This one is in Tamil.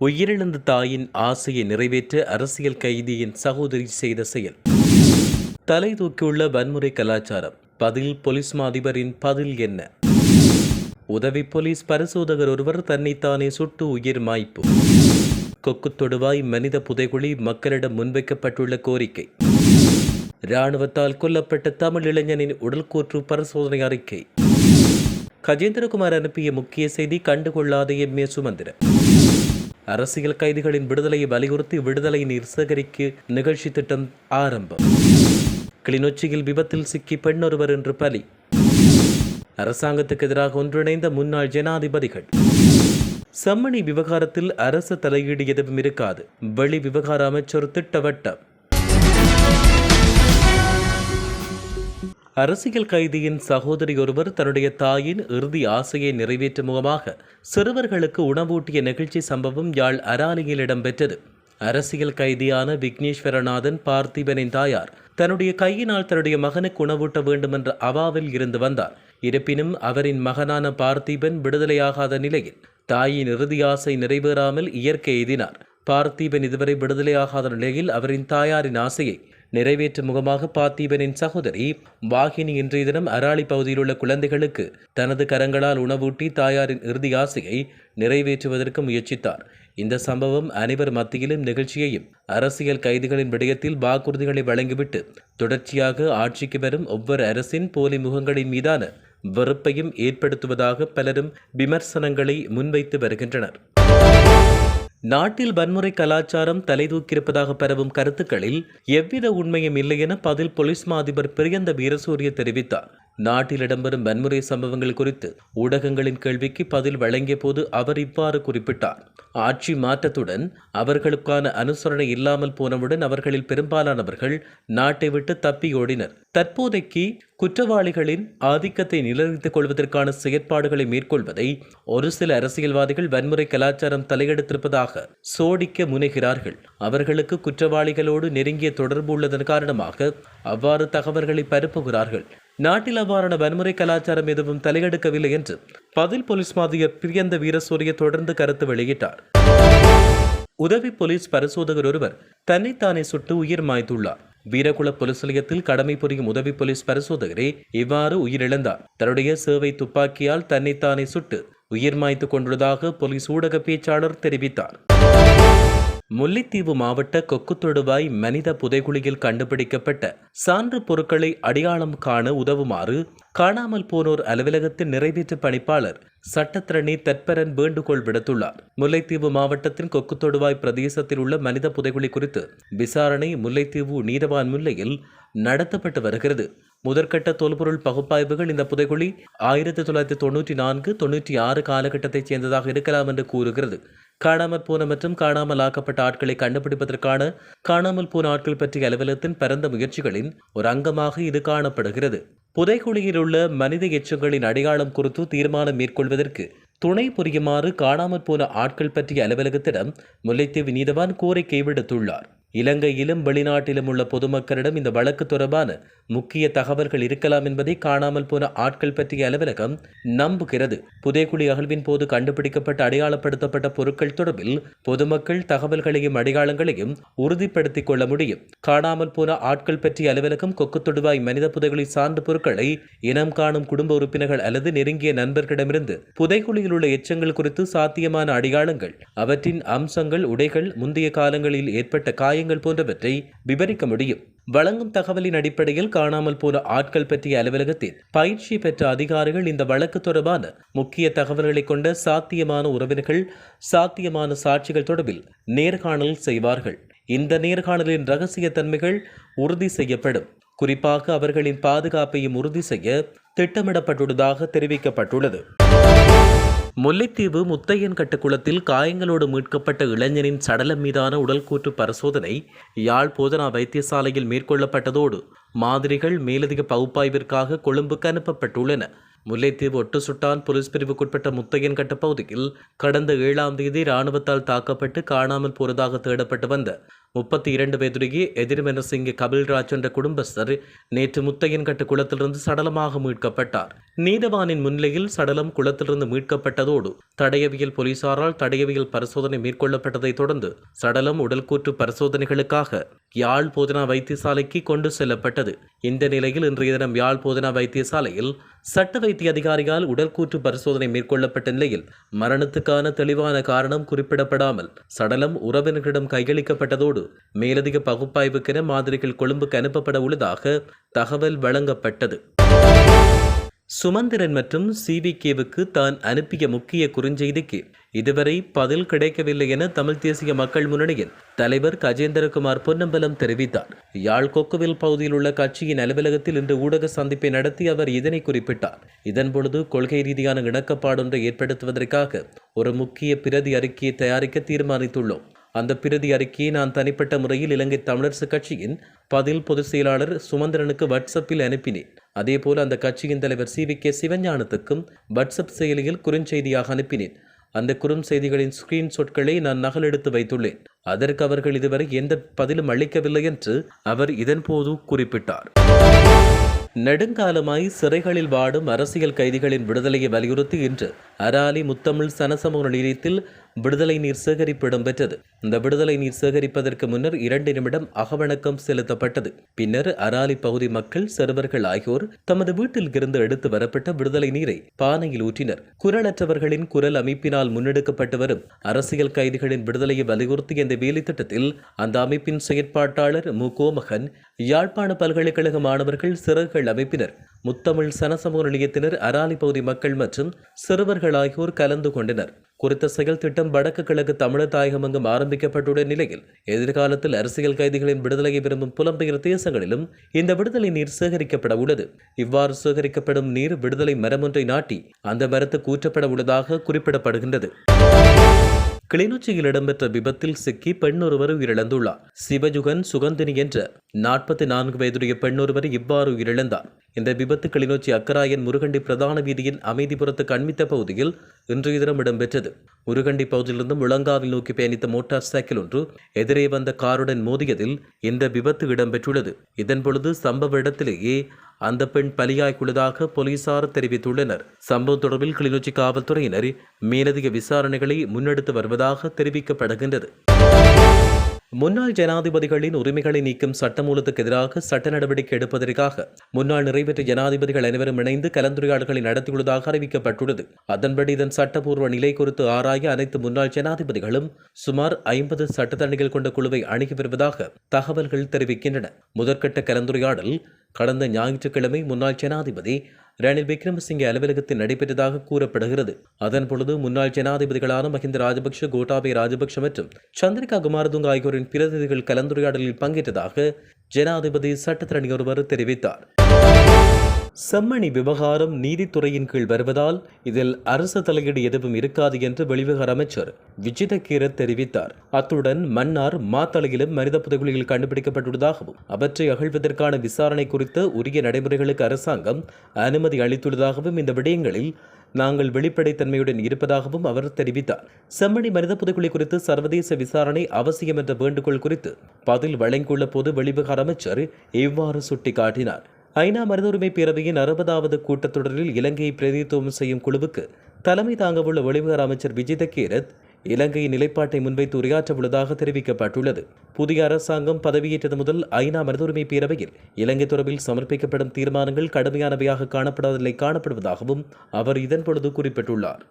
உயிரிழந்த தாயின் ஆசையை நிறைவேற்ற அரசியல் கைதியின் சகோதரி செய்த செயல். தலை தூக்கியுள்ள வன்முறை கலாச்சாரம். பதில் போலீஸ் அதிபரின் பதில் என்ன? உதவி போலீஸ் பரிசோதகர் ஒருவர் தன்னைத்தானே சுட்டு உயிர் மாய்ப்பு. கொக்கு தொடுவாய் மனித புதைகுழி மக்களிடம் முன்வைக்கப்பட்டுள்ள கோரிக்கை. இராணுவத்தால் கொல்லப்பட்ட தமிழ் இளைஞனின் உடல்கூற்று பரிசோதனை அறிக்கை. கஜேந்திரகுமார் அனுப்பிய முக்கிய செய்தி கண்டுகொள்ளாத எம்ஏ சுமந்திரன். அரசியல் கைதிகளின் விடுதலையை வலியுறுத்தி விடுதலை நீர் சேகரிக்க நிகழ்ச்சி திட்டம் ஆரம்பம். கிளிநொச்சியில் விபத்தில் சிக்கி பெண்ணொருவர் என்று பலி. அரசாங்கத்துக்கு எதிராக ஒன்றிணைந்த முன்னாள் ஜனாதிபதிகள். செம்மணி விவகாரத்தில் அரசு தலையீடு எதுவும் இருக்காது, வெளி விவகார அமைச்சர் திட்டவட்டம். அரசியல் கைதியின் சகோதரி ஒருவர் தன்னுடைய தாயின் இறுதி ஆசையை நிறைவேற்றும் முகமாக சிறுவர்களுக்கு உணவூட்டிய நிகழ்ச்சி சம்பவம் யாழ் அராலியில் இடம்பெற்றது. அரசியல் கைதியான விக்னேஸ்வரநாதன் பார்த்திபனின் தாயார் தன்னுடைய கையினால் தன்னுடைய மகனுக்கு உணவூட்ட வேண்டும் என்ற அவாவில் இருந்து வந்தார். இருப்பினும் அவரின் மகனான பார்த்திபன் விடுதலையாகாத நிலையில் தாயின் இறுதி ஆசை நிறைவேறாமல் இயற்கை எய்தினார். பார்த்திபன் இதுவரை விடுதலையாகாத நிலையில் அவரின் தாயாரின் ஆசையை நிறைவேற்றும் முகமாக பார்த்திபனின் சகோதரி வாகினி இன்றைய தினம் அராலி பகுதியில் உள்ள குழந்தைகளுக்கு தனது கரங்களால் உணவூட்டி தாயாரின் இறுதி ஆசையை நிறைவேற்றுவதற்கு முயற்சித்தார். இந்த சம்பவம் அனைவர் மத்தியிலும் நிகழ்ச்சியையும் அரசியல் கைதிகளின் விடயத்தில் வாக்குறுதிகளை வழங்கிவிட்டு தொடர்ச்சியாக ஆட்சிக்கு வரும் ஒவ்வொரு அரசின் போலி முகங்களின் மீதான வெறுப்பையும் ஏற்படுத்துவதாக பலரும் விமர்சனங்களை முன்வைத்து வருகின்றனர். நாட்டில் வன்முறை கலாச்சாரம் தலைதூக்கியிருப்பதாக பரவும் கருத்துக்களில் எவ்வித உண்மையும் இல்லை என பதில் போலீஸ் அதிபர் பிரியந்த வீரசூரிய தெரிவித்தார். நாட்டில் இடம்பெறும் வன்முறை சம்பவங்கள் குறித்து ஊடகங்களின் கேள்விக்கு பதில் வழங்கிய போது அவர் இவ்வாறு குறிப்பிட்டார். ஆட்சி மாற்றத்துடன் அவர்களுக்கான அனுசரணை இல்லாமல் போனவுடன் அவர்களில் பெரும்பாலானவர்கள் நாட்டை விட்டு தப்பி ஓடினர். தற்போதைக்கு குற்றவாளிகளின் ஆதிக்கத்தை நிலைநிறுத்திக் கொள்வதற்கான செயற்பாடுகளை மேற்கொள்வதை ஒரு சில அரசியல்வாதிகள் வன்முறை கலாச்சாரம் தலையெடுத்திருப்பதாக சோடிக்க முனைகிறார்கள். அவர்களுக்கு குற்றவாளிகளோடு நெருங்கிய தொடர்பு உள்ளதன் காரணமாக அவ்வாறு தகவல்களை பரப்புகிறார்கள். நாட்டில் அவ்வாறான வன்முறை கலாச்சாரம் எதுவும் தலையெடுக்கவில்லை என்று பதில் போலீஸ் அதிபர் பிரியந்த வீரசூரிய தொடர்ந்து கருத்து வெளியிட்டார். உதவி போலீஸ் பரிசோதகர் ஒருவர் தன்னைத்தானே சுட்டு உயிர் மாய்த்துள்ளார். வீரகுல போலீஸ் நிலையத்தில் கடமை புரியும் உதவி போலீஸ் பரிசோதகரே இவ்வாறு உயிரிழந்தார். தன்னுடைய சேவை துப்பாக்கியால் தன்னைத்தானே சுட்டு உயிர் மாய்த்து கொண்டுள்ளதாக போலீஸ் ஊடக பேச்சாளர் தெரிவித்தார். முல்லைத்தீவு மாவட்ட கொக்குத்தொடுவாய் மனித புதைகுழியில் கண்டுபிடிக்கப்பட்ட சான்று பொருட்களை அடையாளம் காண உதவுமாறு காணாமல் போனோர் அலுவலகத்தின் நிறைவேற்று பணிப்பாளர் சட்டத்திரணி தற்பரன் வேண்டுகோள் விடுத்துள்ளார். முல்லைத்தீவு மாவட்டத்தின் கொக்குத்தொடுவாய் பிரதேசத்தில் உள்ள மனித புதைகுழி குறித்து விசாரணை முல்லைத்தீவு நீதவான் முல்லையில் நடத்தப்பட்டு வருகிறது. முதற்கட்ட தொல்பொருள் பகுப்பாய்வுகள் இந்த புதைகுழி 1994-96 காலகட்டத்தைச் சேர்ந்ததாக இருக்கலாம் என்று கூறுகிறது. காணாமல் போன மற்றும் காணாமல் ஆக்கப்பட்ட ஆட்களை கண்டுபிடிப்பதற்கான காணாமல் போன ஆட்கள் பற்றிய அலுவலகத்தின் பரந்த முயற்சிகளின் ஒரு அங்கமாக இது காணப்படுகிறது. புதைகுழியில் உள்ள மனித எச்சங்களின் அடையாளம் குறித்து தீர்மானம் மேற்கொள்வதற்கு துணை புரியுமாறு காணாமல் போன ஆட்கள் பற்றிய அலுவலகத்திடம் முல்லைத்தீவு நீதவான் கோரிக்கை விடுத்துள்ளார். இலங்கையிலும் வெளிநாட்டிலும் உள்ள பொதுமக்களிடம் இந்த வழக்கு தொடர்பான முக்கிய தகவல்கள் இருக்கலாம் என்பதை காணாமல் போன ஆட்கள் பற்றிய அலுவலகம் நம்புகிறது. புதைகுழி அகழ்வின் போது கண்டுபிடிக்கப்பட்ட அடையாளப்படுத்தப்பட்ட பொருட்கள் தொடர்பில் பொதுமக்கள் தகவல்களையும் அடையாளங்களையும் உறுதிப்படுத்திக் கொள்ள முடியும். காணாமல் போன ஆட்கள் பற்றிய அலுவலகம் கொக்குத்தொடுவாய் மனித புதைகுழி சான்று பொருட்களை இனம் காணும் குடும்ப உறுப்பினர்கள் அல்லது நெருங்கிய நண்பர்களிடமிருந்து புதைகுழியில் உள்ள எச்சங்கள் குறித்து சாத்தியமான அடையாளங்கள், அவற்றின் அம்சங்கள், உடைகள், முந்தைய காலங்களில் ஏற்பட்ட காயங்கள் போன்றவற்றை விவரிக்க முடியும். வழங்கும் தகவலின் அடிப்படையில் காணாமல் போன ஆட்கள் பற்றிய அலுவலகத்தில் பயிற்சி பெற்ற அதிகாரிகள் இந்த வழக்கு தொடர்பான முக்கிய தகவல்களை கொண்ட சாத்தியமான உறவினர்கள், சாத்தியமான சாட்சிகள் தொடர்பில் நேர்காணல் செய்வார்கள். இந்த நேர்காணலின் இரகசிய தன்மைகள் உறுதி செய்யப்படும். குறிப்பாக அவர்களின் பாதுகாப்பையும் உறுதி செய்ய திட்டமிடப்பட்டுள்ளதாக தெரிவிக்கப்பட்டுள்ளது. முல்லைத்தீவு முத்தையன் கட்டுக்குளத்தில் காயங்களோடு மீட்கப்பட்ட இளைஞனின் சடலம் மீதான உடல்கூற்று பரிசோதனை யாழ் போதனா வைத்தியசாலையில் மேற்கொள்ளப்பட்டதோடு மாதிரிகள் மேலதிக பகுப்பாய்விற்காக கொழும்புக்கு அனுப்பப்பட்டுள்ளன. முல்லைத்தீவு ஒட்டுசுட்டான் போலீஸ் பிரிவுக்குட்பட்ட முத்தையன் கட்ட பகுதியில் கடந்த 7ஆம் தேதி இராணுவத்தால் தாக்கப்பட்டு காணாமல் போனதாக தேடப்பட்டு வந்த 32 வயதுடைய எதிர்மெனசிங்க கபில்ராஜ் என்ற குடும்பஸ்தர் நேற்று முத்தையன்கட்டு குளத்திலிருந்து சடலமாக மீட்கப்பட்டார். நீதவானின் முன்னிலையில் சடலம் குளத்திலிருந்து மீட்கப்பட்டதோடு தடயவியல் போலீசாரால் தடயவியல் பரிசோதனை மேற்கொள்ளப்பட்டதைத் தொடர்ந்து சடலம் உடல்கூற்று பரிசோதனைகளுக்காக யாழ் போதனா வைத்தியசாலைக்கு கொண்டு செல்லப்பட்டது. இந்த நிலையில் இன்றைய தினம் யாழ் போதனா வைத்தியசாலையில் சட்ட வைத்திய அதிகாரியால் உடற்கூற்று பரிசோதனை மேற்கொள்ளப்பட்ட நிலையில் மரணத்துக்கான தெளிவான காரணம் குறிப்பிடப்படாமல் சடலம் உறவினர்களிடம் கையளிக்கப்பட்டதோடு மேலதிக பகுப்பாய்வுக்கென மாதிரிகள் கொழும்புக்கு அனுப்பப்பட உள்ளதாக தகவல் வழங்கப்பட்டது. சுமந்திரன் மற்றும் CVK-வுக்கு தான் அனுப்பிய முக்கிய குறுஞ்செய்திக்கு இதுவரை பதில் கிடைக்கவில்லை என தமிழ் தேசிய மக்கள் முன்னணியின் தலைவர் கஜேந்திரகுமார் பொன்னம்பலம் தெரிவித்தார். யாழ் கொக்குவில் பகுதியில் உள்ள கட்சியின் அலுவலகத்தில் இன்று ஊடக சந்திப்பை நடத்தி அவர் இதனை குறிப்பிட்டார். இதன்பொழுது கொள்கை ரீதியான இணக்கப்பாடொன்றை ஏற்படுத்துவதற்காக ஒரு முக்கிய பிரதி அறிக்கையை தயாரிக்க தீர்மானித்துள்ளோம். அந்த பிரதி அறிக்கையை நான் தனிப்பட்ட முறையில் இலங்கை தமிழரசு கட்சியின் பதில் பொதுச் செயலாளர் சுமந்திரனுக்கு வாட்ஸ்அப்பில் அனுப்பினேன். அதேபோல் அந்த கட்சியின் தலைவர் CVK சிவஞானத்துக்கும் வாட்ஸ்அப் செயலியில் குறுஞ்செய்தியாக அனுப்பினேன். அந்த குறுஞ்செய்திகளின் ஸ்கிரீன்ஷாட்களை நான் நகலெடுத்து வைத்துள்ளேன். அதற்கு அவர்கள் இதுவரை எந்த பதிலும் அளிக்கவில்லை என்று அவர் இதன்போது குறிப்பிட்டார். நெடுங்காலமாய் சிறைகளில் வாடும் அரசியல் கைதிகளின் விடுதலையை வலியுறுத்தி இன்று அராலி முத்தமிழ் சனசமூக நிலையத்தில் விடுதலை நீர் சேகரிப்பு இடம்பெற்றது. இந்த விடுதலை நீர் சேகரிப்பதற்கு முன்னர் 2 நிமிடம் அகவணக்கம் செலுத்தப்பட்டது. பின்னர் அராலி பகுதி மக்கள், சிறுவர்கள் ஆகியோர் தமது வீட்டில் இருந்து எடுத்து வரப்பட்ட விடுதலை நீரை பானையில் ஊற்றினர். குரலற்றவர்களின் குரல் அமைப்பினால் முன்னெடுக்கப்பட்டு வரும் அரசியல் கைதிகளின் விடுதலையை வலியுறுத்திய இந்த வேலை திட்டத்தில் அந்த அமைப்பின் செயற்பாட்டாளர் மு. கோமகன், யாழ்ப்பாண பல்கலைக்கழக மாணவர்கள், சிறுகள் அமைப்பினர், முத்தமிழ் சனசமூக நிலையத்தினர், அராலி பகுதி மக்கள் மற்றும் சிறுவர்கள் ஆகியோர் கலந்து கொண்டனர். குறித்த செயல் திட்டம் வடக்கு கிழக்கு தமிழர் தாயகமெங்கும் ஆரம்பிக்கப்பட்டுள்ள நிலையில் எதிர்காலத்தில் அரசியல் கைதிகளின் விடுதலையை விரும்பும் புலம்பெயர் தேசங்களிலும் இந்த விடுதலை நீர் சேகரிக்கப்பட உள்ளது. இவ்வாறு சேகரிக்கப்படும் நீர் விடுதலை மரம் ஒன்றை நாட்டி அந்த மரத்துக்கு ஊற்றப்பட உள்ளதாக குறிப்பிடப்படுகின்றது. கிளிநொச்சியில் இடம்பெற்ற விபத்தில் சிக்கி பெண்ணொருவர் உயிரிழந்துள்ளார். சிவஜுகன் சுகந்தினி என்ற 44 வயதுடைய பெண்ணொருவர் இவ்வாறு உயிரிழந்தார். இந்த விபத்து கிளிநொச்சி அக்கராயன் முருகண்டி பிரதான வீதியின் அமைதிபுரத்து கண்மித்த பகுதியில் இன்றைய தினம் இடம்பெற்றது. முருகண்டி பகுதியிலிருந்து முழங்காவில் நோக்கி பயணித்த மோட்டார் சைக்கிள் ஒன்று எதிரே வந்த காருடன் மோதியதில் இந்த விபத்து இடம்பெற்றுள்ளது. இதன்பொழுது சம்பவ இடத்திலேயே அந்த பெண் பலியாகியுள்ளதாக போலீசார் தெரிவித்துள்ளனர். சம்பவம் தொடர்பில் கிளிநொச்சி காவல்துறையினர் மேலதிக விசாரணைகளை முன்னெடுத்து வருவதாக தெரிவிக்கப்படுகின்றது. முன்னாள் ஜனாதிபதிகளின் உரிமைகளை நீக்கும் சட்டமூலத்துக்கு எதிராக சட்ட நடவடிக்கை எடுப்பதற்காக முன்னாள் நிறைவேற்ற ஜனாதிபதிகள் அனைவரும் இணைந்து கலந்துரையாடல்களை நடத்தியுள்ளதாக அறிவிக்கப்பட்டுள்ளது. அதன்படி இதன் சட்டப்பூர்வ நிலை குறித்து ஆராய அனைத்து முன்னாள் ஜனாதிபதிகளும் சுமார் 50 சட்டத்தணிகள் கொண்ட குழுவை அணுகி வருவதாக தகவல்கள் தெரிவிக்கின்றன. முதற்கட்ட கலந்துரையாடல் கடந்த ஞாயிற்றுக்கிழமை முன்னாள் ஜனாதிபதி ரணில் விக்ரமசிங்கே அலுவலகத்தில் நடைபெற்றதாக கூறப்படுகிறது. அதன் பொழுது முன்னாள் ஜனாதிபதிகளான மஹிந்த ராஜபக்ஷ, கோட்டாபய ராஜபக்ஷ மற்றும் சந்திரிகா குமாரதுங்க ஆகியோரின் பிரதிநிதிகள் கலந்துரையாடலில் பங்கேற்றதாக ஜனாதிபதி சட்டத்தரணி ஒருவர் தெரிவித்தார். செம்மணி விவகாரம் நீதித்துறையின் கீழ் வருவதால் இதில் அரசு தலையீடு எதுவும் இருக்காது என்று வெளிவிவகார அமைச்சர் விஜித கீரத் தெரிவித்தார். அத்துடன் மன்னார் மாத்தளையிலும் மனித புதைகுழிகள் கண்டுபிடிக்கப்பட்டுள்ளதாகவும் அவற்றை அகழ்வதற்கான விசாரணை குறித்த உரிய நடைமுறைகளுக்கு அரசாங்கம் அனுமதி அளித்துள்ளதாகவும் இந்த விடயங்களில் நாங்கள் வெளிப்படைத்தன்மையுடன் இருப்பதாகவும் அவர் தெரிவித்தார். செம்மணி மனித புதைகுழி குறித்து சர்வதேச விசாரணை அவசியம் என்ற வேண்டுகோள் குறித்து பதில் வழங்கியுள்ள போது வெளிவிவகார அமைச்சர் இவ்வாறு சுட்டிக்காட்டினார். ஐநா மனித உரிமை பேரவையின் 60வது கூட்டத்தொடரில் இலங்கையை பிரதிநிதித்துவம் செய்யும் குழுவுக்கு தலைமை தாங்கவுள்ள வெளிவிவகார அமைச்சர் விஜித கீரத் இலங்கையின் நிலைப்பாட்டை முன்வைத்து உரையாற்ற உள்ளதாக தெரிவிக்கப்பட்டுள்ளது. புதிய அரசாங்கம் பதவியேற்றது முதல் ஐநா மனித உரிமை பேரவையில் இலங்கை தொடர்பில் சமர்ப்பிக்கப்படும் தீர்மானங்கள் கடுமையானவையாக காணப்படாத நிலை காணப்படுவதாகவும் அவர் இதன் பொழுது குறிப்பிட்டுள்ளார்.